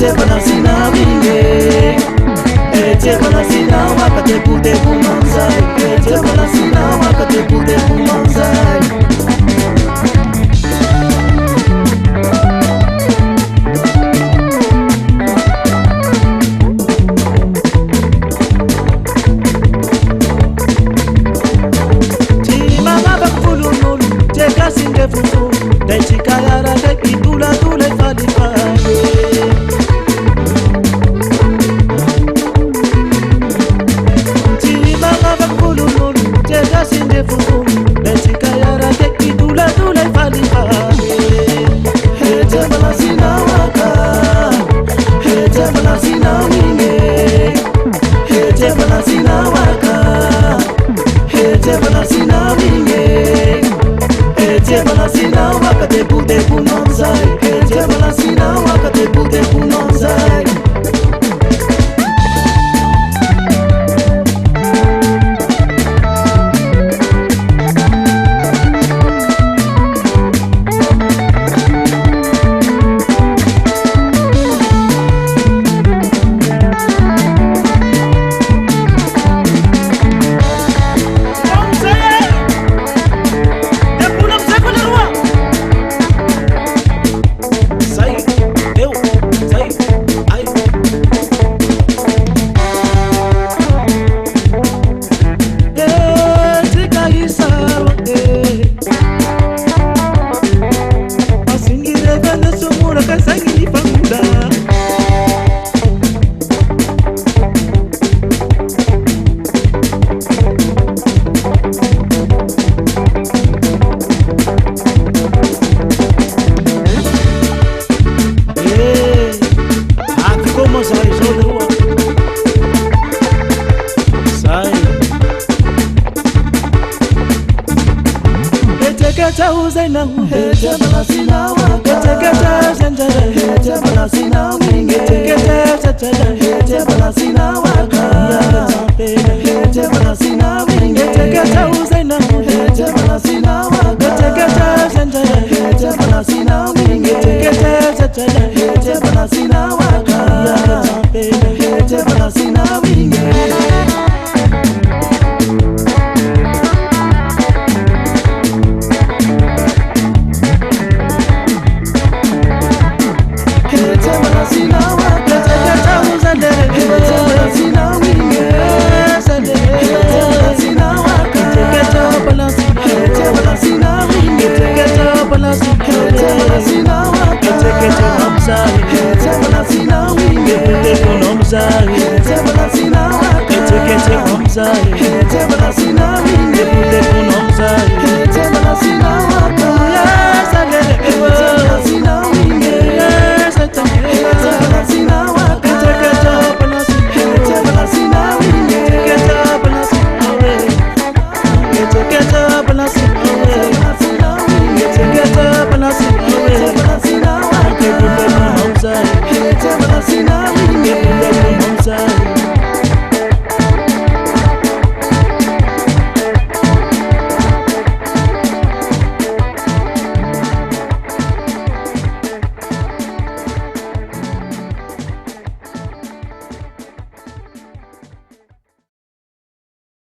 ete balasina winge, ete balasina wakate pute kumanzai, ete balasina wakate pute kumanzai. Fufu, de chikayara de kitula tula ifali fali. Chima ngaba kulu mulu, chega sinde fufu, de chikayara de kitula tula ifali fali. Hete balasina waka, hete balasina winge, hete balasina waka, hete balasina winge. Ete balasina wakate pute kunonzai, ete balasina wakate pute kunonzai. Kata uzaina hete balasina waka, kata zenjere hete balasina winge, kata zetele hete balasina waka, hete balasina winge, kata uzaina hete balasina waka, kata zenjere hete balasina winge, kata zetele hete balasina waka, hete balasina winge. Hete balasina